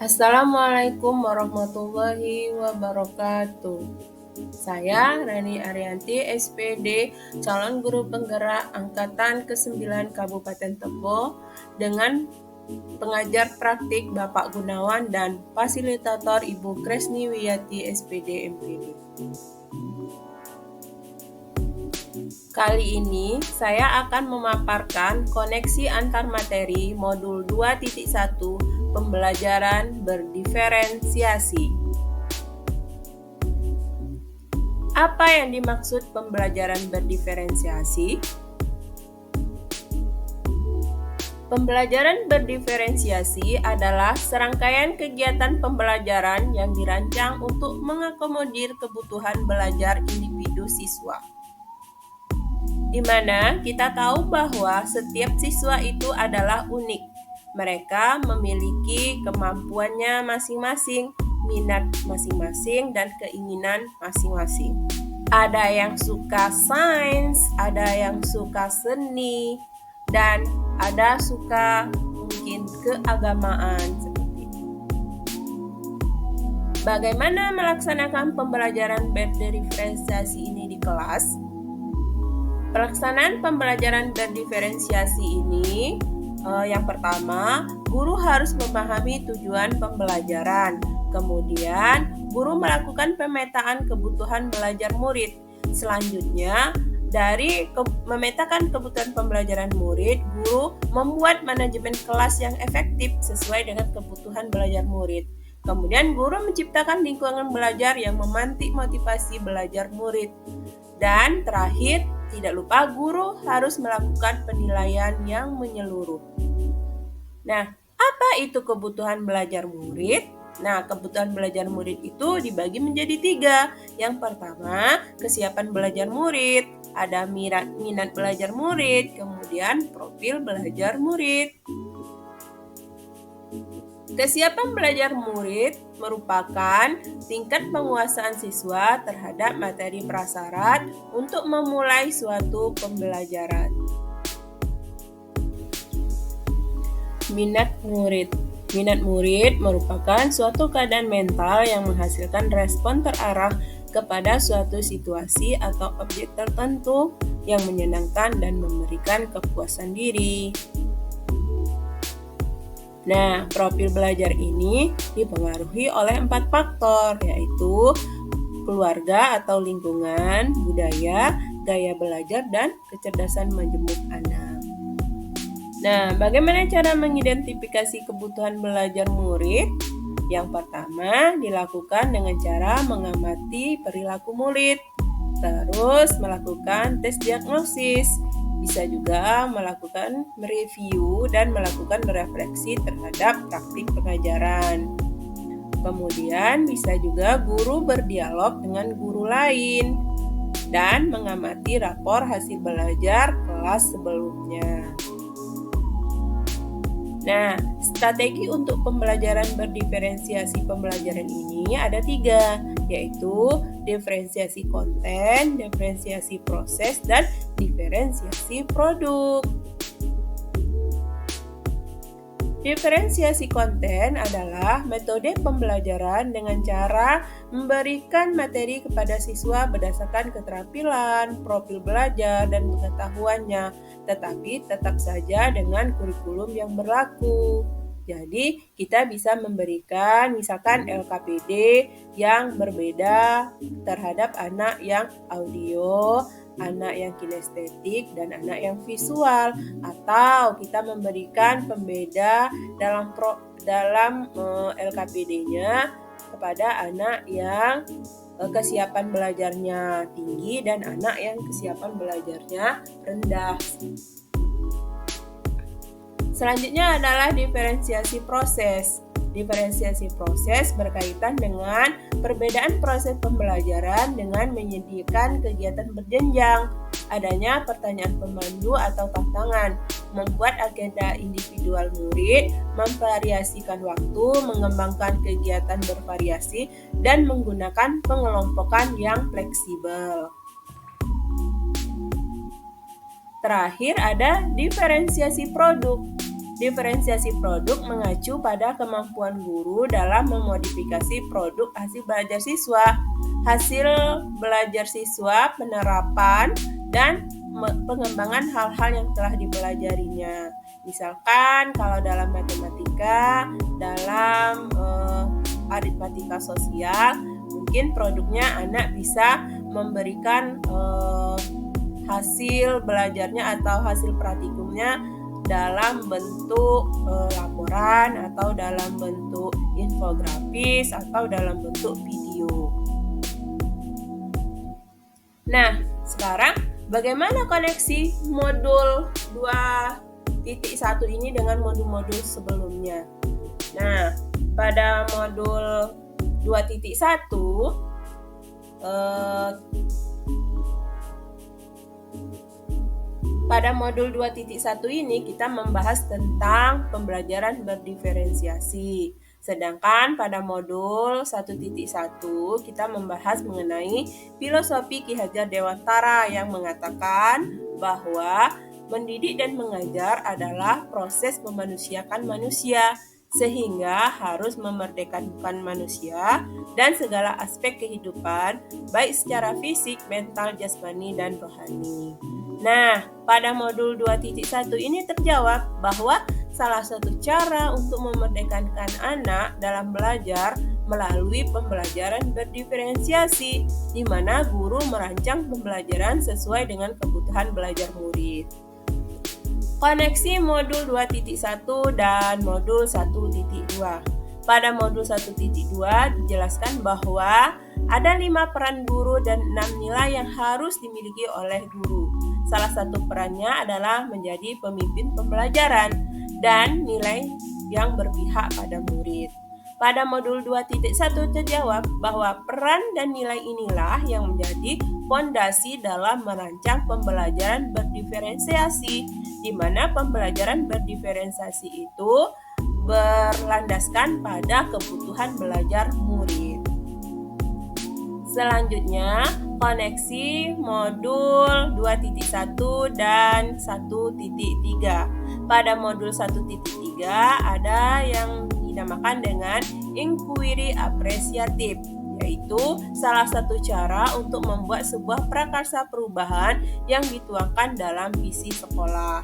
Assalamualaikum warahmatullahi wabarakatuh. Saya Rani Arianti, SPD, calon guru penggerak angkatan ke-9 Kabupaten Tebo dengan pengajar praktik Bapak Gunawan dan fasilitator Ibu Kresni Wiyati, SPD, MPD. Kali ini saya akan memaparkan koneksi antar materi modul 2.1 pembelajaran berdiferensiasi. Apa yang dimaksud pembelajaran berdiferensiasi? Pembelajaran berdiferensiasi adalah serangkaian kegiatan pembelajaran yang dirancang untuk mengakomodir kebutuhan belajar individu siswa, di mana kita tahu bahwa setiap siswa itu adalah unik. Mereka memiliki kemampuannya masing-masing, minat masing-masing, dan keinginan masing-masing. Ada yang suka sains, ada yang suka seni, dan ada suka mungkin keagamaan seperti itu. Bagaimana melaksanakan pembelajaran berdiferensiasi ini di kelas? Pelaksanaan pembelajaran berdiferensiasi ini yang pertama, guru harus memahami tujuan pembelajaran. Kemudian, guru melakukan pemetaan kebutuhan belajar murid. Selanjutnya, dari memetakan kebutuhan pembelajaran murid, guru membuat manajemen kelas yang efektif sesuai dengan kebutuhan belajar murid. Kemudian, guru menciptakan lingkungan belajar yang memantik motivasi belajar murid. Dan terakhir, tidak lupa guru harus melakukan penilaian yang menyeluruh. Nah, apa itu kebutuhan belajar murid? Nah, kebutuhan belajar murid itu dibagi menjadi 3. Yang pertama, kesiapan belajar murid, ada minat belajar murid, kemudian profil belajar murid. Kesiapan belajar murid merupakan tingkat penguasaan siswa terhadap materi prasyarat untuk memulai suatu pembelajaran. Minat murid. Minat murid merupakan suatu keadaan mental yang menghasilkan respon terarah kepada suatu situasi atau objek tertentu yang menyenangkan dan memberikan kepuasan diri. Nah, profil belajar ini dipengaruhi oleh 4 faktor, yaitu keluarga atau lingkungan, budaya, gaya belajar, dan kecerdasan menjemput anak. Nah, bagaimana cara mengidentifikasi kebutuhan belajar murid? Yang pertama, dilakukan dengan cara mengamati perilaku murid, terus melakukan tes diagnosis. Bisa juga melakukan mereview dan melakukan refleksi terhadap praktik pengajaran. Kemudian bisa juga guru berdialog dengan guru lain dan mengamati rapor hasil belajar kelas sebelumnya. Nah, strategi untuk pembelajaran berdiferensiasi pembelajaran ini ada 3, yaitu diferensiasi konten, diferensiasi proses, dan diferensiasi produk. Diferensiasi konten adalah metode pembelajaran dengan cara memberikan materi kepada siswa berdasarkan keterampilan, profil belajar, dan pengetahuannya, tetapi tetap saja dengan kurikulum yang berlaku. Jadi, kita bisa memberikan misalkan LKPD yang berbeda terhadap anak yang audio, anak yang kinestetik, dan anak yang visual, atau kita memberikan pembeda dalam LKPD-nya kepada anak yang kesiapan belajarnya tinggi dan anak yang kesiapan belajarnya rendah. Selanjutnya adalah diferensiasi proses. Diferensiasi proses berkaitan dengan perbedaan proses pembelajaran dengan menyediakan kegiatan berjenjang, adanya pertanyaan pemandu atau tantangan, membuat agenda individual murid, memvariasikan waktu, mengembangkan kegiatan bervariasi, dan menggunakan pengelompokan yang fleksibel. Terakhir ada diferensiasi produk. Diferensiasi produk mengacu pada kemampuan guru dalam memodifikasi produk hasil belajar siswa, hasil belajar siswa, penerapan, dan pengembangan hal-hal yang telah dipelajarinya. Misalkan kalau dalam matematika, dalam aritmatika sosial, mungkin produknya anak bisa memberikan hasil belajarnya atau hasil praktikumnya dalam bentuk laporan atau dalam bentuk infografis atau dalam bentuk video. Nah, sekarang bagaimana koneksi modul 2.1 ini dengan modul-modul sebelumnya? Nah, pada modul 2.1 pada modul 2.1 ini kita membahas tentang pembelajaran berdiferensiasi. Sedangkan pada modul 1.1 kita membahas mengenai filosofi Ki Hajar Dewantara yang mengatakan bahwa mendidik dan mengajar adalah proses memanusiakan manusia, sehingga harus memerdekakan manusia dan segala aspek kehidupan, baik secara fisik, mental, jasmani, dan rohani. Nah, pada modul 2.1 ini terjawab bahwa salah satu cara untuk memerdekakan anak dalam belajar melalui pembelajaran berdiferensiasi, di mana guru merancang pembelajaran sesuai dengan kebutuhan belajar murid. Koneksi modul 2.1 dan modul 1.2. Pada modul 1.2 dijelaskan bahwa ada 5 peran guru dan 6 nilai yang harus dimiliki oleh guru. Salah satu perannya adalah menjadi pemimpin pembelajaran dan nilai yang berpihak pada murid. Pada modul 2.1 terjawab bahwa peran dan nilai inilah yang menjadi fondasi dalam merancang pembelajaran berdiferensiasi, di mana pembelajaran berdiferensiasi itu berlandaskan pada kebutuhan belajar murid. Selanjutnya, koneksi modul 2.1 dan 1.3. Pada modul 1.3 ada yang dinamakan dengan inquiry apresiatif, yaitu salah satu cara untuk membuat sebuah prakarsa perubahan yang dituangkan dalam visi sekolah.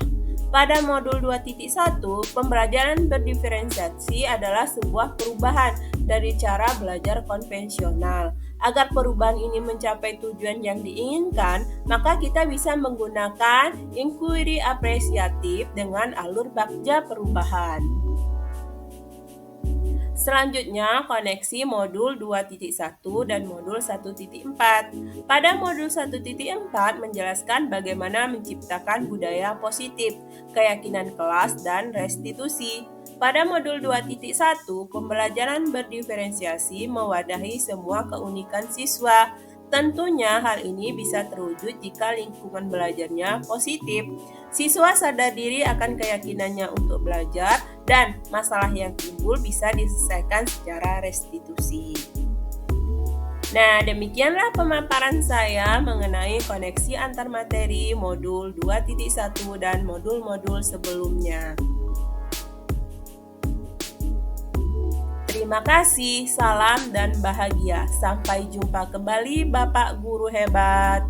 Pada modul 2.1, pembelajaran berdiferensiasi adalah sebuah perubahan dari cara belajar konvensional. Agar perubahan ini mencapai tujuan yang diinginkan, maka kita bisa menggunakan inquiry apresiatif dengan alur bagja perubahan. Selanjutnya, koneksi modul 2.1 dan modul 1.4. Pada modul 1.4 menjelaskan bagaimana menciptakan budaya positif, keyakinan kelas, dan restitusi. Pada modul 2.1, pembelajaran berdiferensiasi mewadahi semua keunikan siswa. Tentunya hal ini bisa terwujud jika lingkungan belajarnya positif. Siswa sadar diri akan keyakinannya untuk belajar dan masalah yang timbul bisa diselesaikan secara restitusi. Nah, demikianlah pemaparan saya mengenai koneksi antar materi modul 2.1 dan modul-modul sebelumnya. Terima kasih, salam dan bahagia. Sampai jumpa kembali Bapak Guru Hebat.